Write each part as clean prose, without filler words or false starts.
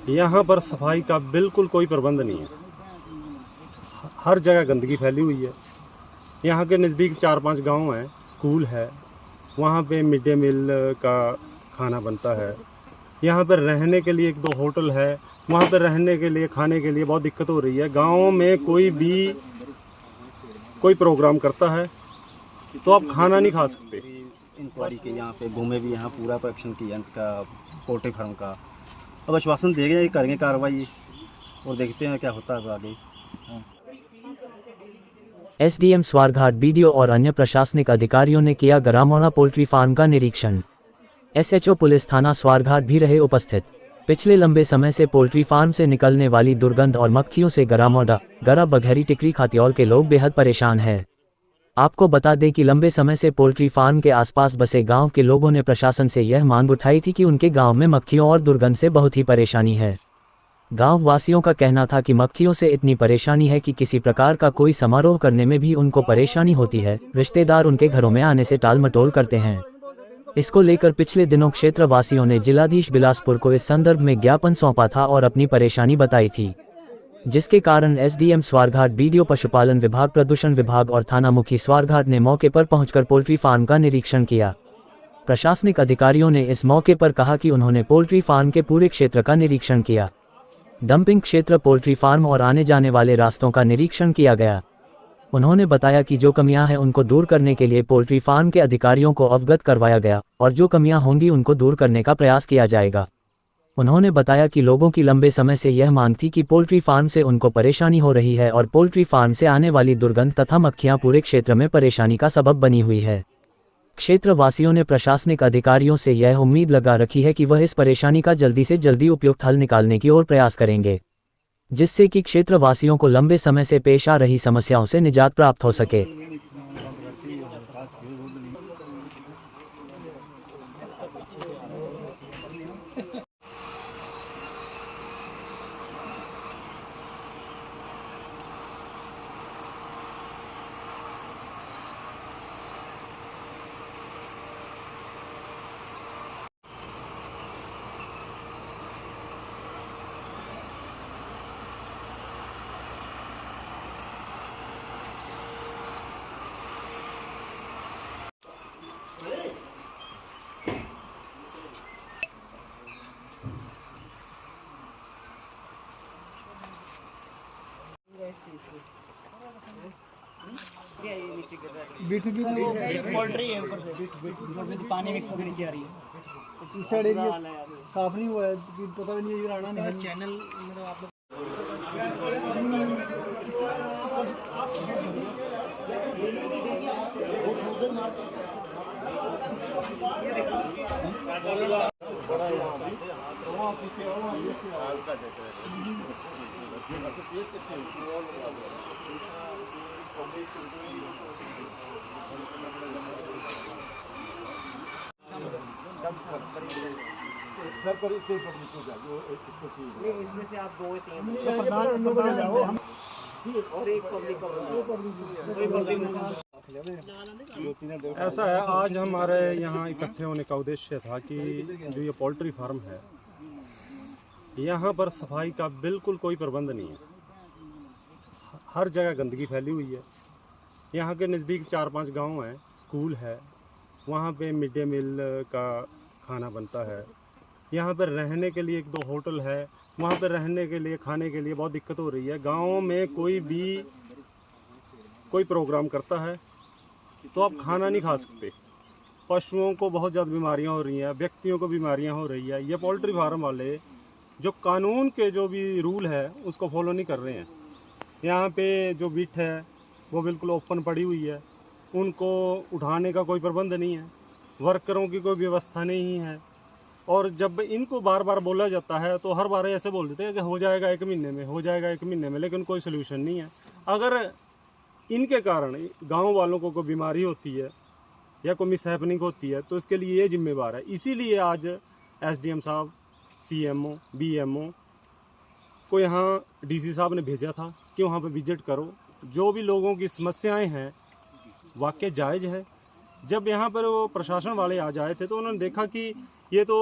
यहाँ पर सफाई का बिल्कुल कोई प्रबंध नहीं है। हर जगह गंदगी फैली हुई है। यहाँ के नज़दीक 4-5 गांव हैं, स्कूल है, वहाँ पे मिड डे मील का खाना बनता है। यहाँ पर रहने के लिए 1-2 होटल है, वहाँ पर रहने के लिए, खाने के लिए बहुत दिक्कत हो रही है। गाँव में कोई प्रोग्राम करता है तो आप खाना नहीं खा सकते। इंक्वायरी के यहाँ पे घूमे भी, यहाँ पूरा प्रोडक्शन किया इनका पोल्ट्री फार्म का। अब आश्वासन दे गए करेंगे कार्रवाई और देखते हैं क्या होता है आगे। एसडीएम स्वारघाट बीडीओ और अन्य प्रशासनिक अधिकारियों ने किया गरामोड़ा पोल्ट्री फार्म का निरीक्षण। एसएचओ पुलिस थाना स्वारघाट भी रहे उपस्थित। पिछले लंबे समय से पोल्ट्री फार्म से निकलने वाली दुर्गंध और मक्खियों से गरामोड़ा, गरा, बघेरी, टिकरी, खातियौल के लोग बेहद परेशान हैं। आपको बता दें कि लंबे समय से पोल्ट्री फार्म के आसपास बसे गांव के लोगों ने प्रशासन से यह मांग उठाई थी कि उनके गांव में मक्खियों और दुर्गंध से बहुत ही परेशानी है। गांव वासियों का कहना था कि मक्खियों से इतनी परेशानी है कि किसी प्रकार का कोई समारोह करने में भी उनको परेशानी होती है। रिश्तेदार उनके घरों में आने से टाल मटोल करते हैं। इसको लेकर पिछले दिनों क्षेत्रवासियों ने जिलाधीश बिलासपुर को इस संदर्भ में ज्ञापन सौंपा था और अपनी परेशानी बताई थी, जिसके कारण एसडीएम स्वारघाट, बीडीओ पशुपालन विभाग, प्रदूषण विभाग और थाना मुखी स्वारघाट ने मौके पर पहुंचकर पोल्ट्री फार्म का निरीक्षण किया। प्रशासनिक अधिकारियों ने इस मौके पर कहा कि उन्होंने पोल्ट्री फार्म के पूरे क्षेत्र का निरीक्षण किया। डंपिंग क्षेत्र, पोल्ट्री फार्म और आने जाने वाले रास्तों का निरीक्षण किया गया। उन्होंने बताया कि जो कमियां हैं उनको दूर करने के लिए पोल्ट्री फार्म के अधिकारियों को अवगत करवाया गया और जो कमियां होंगी उनको दूर करने का प्रयास किया जाएगा। उन्होंने बताया कि लोगों की लंबे समय से यह मांग थी कि पोल्ट्री फार्म से उनको परेशानी हो रही है और पोल्ट्री फार्म से आने वाली दुर्गंध तथा मक्खियां पूरे क्षेत्र में परेशानी का सबब बनी हुई है। क्षेत्रवासियों ने प्रशासनिक अधिकारियों से यह उम्मीद लगा रखी है कि वह इस परेशानी का जल्दी से जल्दी उपयुक्त हल निकालने की ओर प्रयास करेंगे, जिससे कि क्षेत्रवासियों को लंबे समय से पेश आ रही समस्याओं से निजात प्राप्त हो सके। पोल्ट्री है ऊपर से पानी मिक्स होकर नीचे आ रही है। इस साइड एरिया साफ नहीं हुआ है, पता नहीं इधर आना नहीं। चैनल मेरा आप इसमें से आप 2-3 और एक पब्लिक ऐसा है, आज हमारे यहाँ इकट्ठे होने का उद्देश्य था कि जो ये पोल्ट्री फार्म है, यहाँ पर सफाई का बिल्कुल कोई प्रबंध नहीं है। हर जगह गंदगी फैली हुई है। यहाँ के नज़दीक 4-5 गांव हैं, स्कूल है, वहाँ पे मिड डे मील का खाना बनता है। यहाँ पर रहने के लिए 1-2 होटल है, वहाँ पर रहने के लिए, खाने के लिए बहुत दिक्कत हो रही है। गाँव में कोई प्रोग्राम करता है तो आप खाना नहीं खा सकते। पशुओं को बहुत ज़्यादा बीमारियाँ हो रही हैं, व्यक्तियों को बीमारियाँ हो रही है। ये पोल्ट्री फार्म वाले जो कानून के जो भी रूल है उसको फॉलो नहीं कर रहे हैं। यहाँ पे जो बिट है वो बिल्कुल ओपन पड़ी हुई है, उनको उठाने का कोई प्रबंध नहीं है, वर्करों की कोई व्यवस्था नहीं है। और जब इनको बार बार बोला जाता है तो हर बार ऐसे बोल देते हैं कि हो जाएगा 1 महीने में, हो जाएगा 1 महीने में, लेकिन कोई सलूशन नहीं है। अगर इनके कारण गांव वालों को कोई बीमारी होती है या कोई मिसहैपनिंग होती है तो इसके लिए ये जिम्मेवार है। इसीलिए आज एसडीएम साहब, सीएमओ, बीएमओ को यहाँ डीसी साहब ने भेजा था कि वहाँ पे विजिट करो। जो भी लोगों की समस्याएं हैं वाकई जायज़ है। जब यहाँ पर वो प्रशासन वाले आ जाए थे तो उन्होंने देखा कि ये तो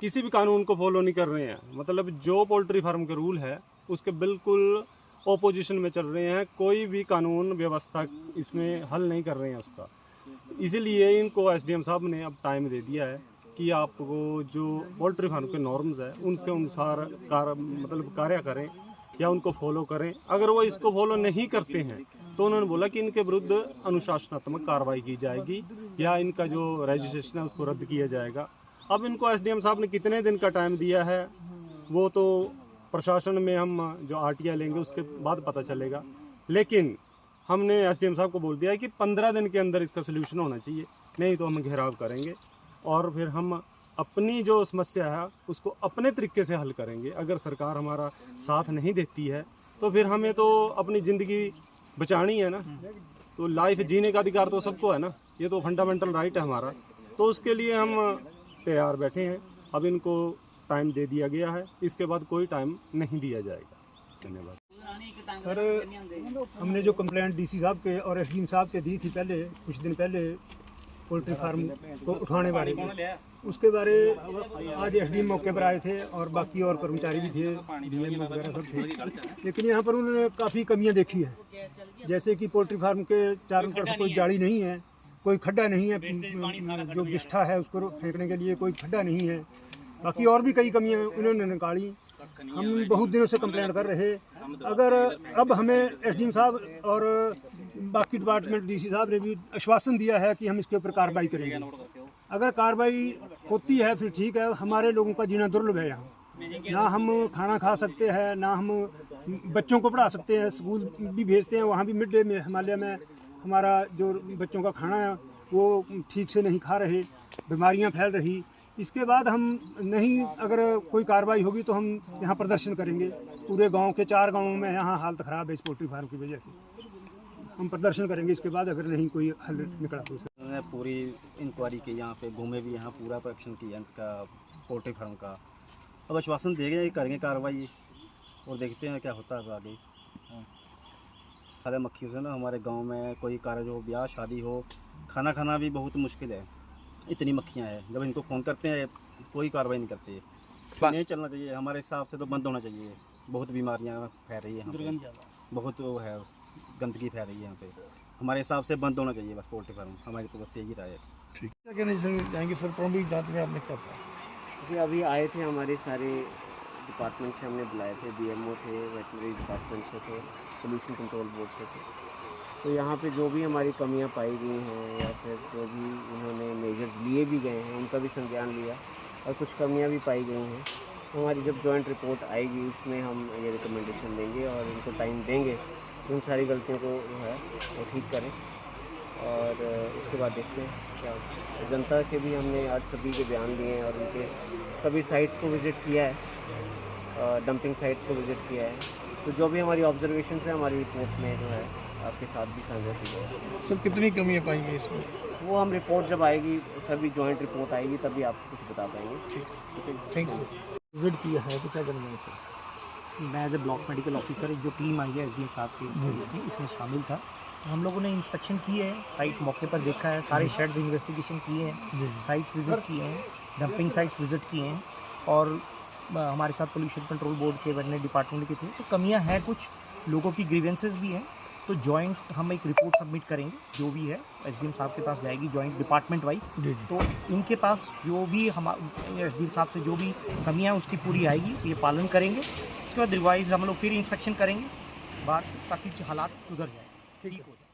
किसी भी कानून को फॉलो नहीं कर रहे हैं। मतलब जो पोल्ट्री फार्म के रूल है उसके बिल्कुल ऑपोजिशन में चल रहे हैं। कोई भी कानून व्यवस्था इसमें हल नहीं कर रहे हैं उसका। इसीलिए इनको एसडीएम साहब ने अब टाइम दे दिया है कि आपको जो पोल्ट्री फार्म के नॉर्म्स है उनके अनुसार कार्य करें या उनको फॉलो करें। अगर वो इसको फॉलो नहीं करते हैं तो उन्होंने बोला कि इनके विरुद्ध अनुशासनात्मक कार्रवाई की जाएगी या इनका जो रजिस्ट्रेशन है उसको रद्द किया जाएगा। अब इनको एसडीएम साहब ने कितने दिन का टाइम दिया है वो तो प्रशासन में हम जो आरटीआई लेंगे उसके बाद पता चलेगा, लेकिन हमने एसडीएम साहब को बोल दिया है कि 15 दिन के अंदर इसका सलूशन होना चाहिए, नहीं तो हम घेराव करेंगे और फिर हम अपनी जो समस्या है उसको अपने तरीके से हल करेंगे। अगर सरकार हमारा साथ नहीं देती है तो फिर हमें तो अपनी ज़िंदगी बचानी है ना, तो लाइफ जीने का अधिकार तो सबको है ना, ये तो फंडामेंटल राइट है हमारा। तो उसके लिए हम तैयार बैठे हैं। अब इनको टाइम दे दिया गया है, इसके बाद कोई टाइम नहीं दिया जाएगा। धन्यवाद। सर, हमने जो कंप्लेंट डीसी साहब के और एसडीएम साहब के दी थी पहले, कुछ दिन पहले पोल्ट्री फार्म को उठाने बारे में, उसके बारे आज एसडीएम मौके पर आए थे और बाकी और कर्मचारी भी थे, डीएम वगैरह सब थे। लेकिन यहाँ पर उन्होंने काफ़ी कमियाँ देखी है, जैसे कि पोल्ट्री फार्म के चारों तरफ कोई जाली नहीं है, कोई खड्डा नहीं है, जो बिष्ठा है उसको फेंकने के लिए कोई खड्डा नहीं है। बाकी और भी कई कमियाँ उन्होंने निकाली। हम बहुत दिनों से कंप्लेंट कर रहे। अगर अब हमें एसडीएम साहब और बाकी डिपार्टमेंट डीसी साहब ने भी आश्वासन दिया है कि हम इसके ऊपर कार्रवाई करेंगे। अगर कार्रवाई होती है फिर ठीक है। हमारे लोगों का जीना दुर्लभ है यहाँ, ना हम खाना खा सकते हैं, ना हम बच्चों को पढ़ा सकते हैं, स्कूल भी भेजते हैं, वहाँ भी मिड डे में हिमालय में हमारा जो बच्चों का खाना है वो ठीक से नहीं खा रहे, बीमारियाँ फैल रही। इसके बाद हम नहीं, अगर कोई कार्रवाई होगी तो हम यहाँ प्रदर्शन करेंगे। पूरे गांव के 4 गांवों में यहाँ हालत ख़राब है इस पोल्ट्री फार्म की वजह से। हम प्रदर्शन करेंगे इसके बाद, अगर नहीं कोई हल निकला तो। उन्होंने पूरी इंक्वायरी की, यहाँ पे घूमे भी, यहाँ पूरा प्रोटेक्शन किया इनका पोल्ट्री फार्म का। अब आश्वासन देंगे, करेंगे कार्रवाई और देखते हैं क्या होता है आगे। सारे मक्खियों से ना हमारे गांव में कोई कार्य हो, ब्याह शादी हो, खाना खाना भी बहुत मुश्किल है, इतनी मक्खियाँ हैं। जब इनको फ़ोन करते हैं कोई कार्रवाई नहीं करते। नहीं चलना चाहिए, हमारे हिसाब से तो बंद होना चाहिए। बहुत बीमारियाँ फैल रही है यहाँ पे, बहुत वो है, गंदगी फैल रही है यहाँ पे। हमारे हिसाब से बंद होना चाहिए बस पोल्ट्री फार्म, हमारी तो बस यही राय है। ठीक, क्या कहना जाएंगे सर? प्रॉब्लम जांच में आपने क्या था? जी, अभी आए थे हमारे सारे डिपार्टमेंट से, हमने बुलाए थे, बीएमओ थे, वेटनरी डिपार्टमेंट से थे, पोल्यूशन कंट्रोल बोर्ड से थे। तो यहाँ पे जो भी हमारी कमियाँ पाई गई हैं या फिर जो भी उन्होंने मेजर्स लिए भी गए हैं उनका भी संज्ञान लिया और कुछ कमियाँ भी पाई गई हैं। हमारी जब जॉइंट रिपोर्ट आएगी उसमें हम ये रिकमेंडेशन देंगे और इनको टाइम देंगे उन सारी गलतियों को जो है वो ठीक करें और उसके बाद देखते हैं क्या होता है। जनता के भी हमने आज सभी के बयान दिए हैं और उनके सभी साइट्स को विज़िट किया है, डंपिंग साइट्स को विज़िट किया है। तो जो भी हमारी ऑब्जर्वेशन है हमारी रिपोर्ट में जो है आपके साथ भी साझा की जाए। सर, कितनी कमियाँ पाएंगे इसमें? वो हम रिपोर्ट जब आएगी, सभी जॉइंट रिपोर्ट आएगी तभी आपको कुछ बता पाएंगे। ठीक है, थैंक यू। विजिट किया है तो क्या करना है सर? मैं as a block medical officer, जो टीम आई है एसडीएम साहब की इसमें शामिल था। हम लोगों ने इंस्पेक्शन की है, साइट मौके पर देखा है, सारे शेड्स इन्वेस्टिगेशन किए हैं, साइट्स विजिट किए हैं, डंपिंग साइट्स विजिट किए हैं और हमारे साथ पोल्यूशन कंट्रोल बोर्ड के वेटरनरी डिपार्टमेंट के थे। तो कमियां हैं, कुछ लोगों की ग्रीवेंसेस भी हैं। तो जॉइंट हम एक रिपोर्ट सबमिट करेंगे, जो भी है एसडीएम साहब के पास जाएगी जॉइंट डिपार्टमेंट वाइज। तो इनके पास जो भी हमारे एसडीएम साहब से जो भी कमियां उसकी पूरी आएगी, ये पालन करेंगे। उसके बाद रिवाइज हम लोग फिर इंस्पेक्शन करेंगे बाहर, ताकि हालात सुधर जाए, ठीक हो जाए।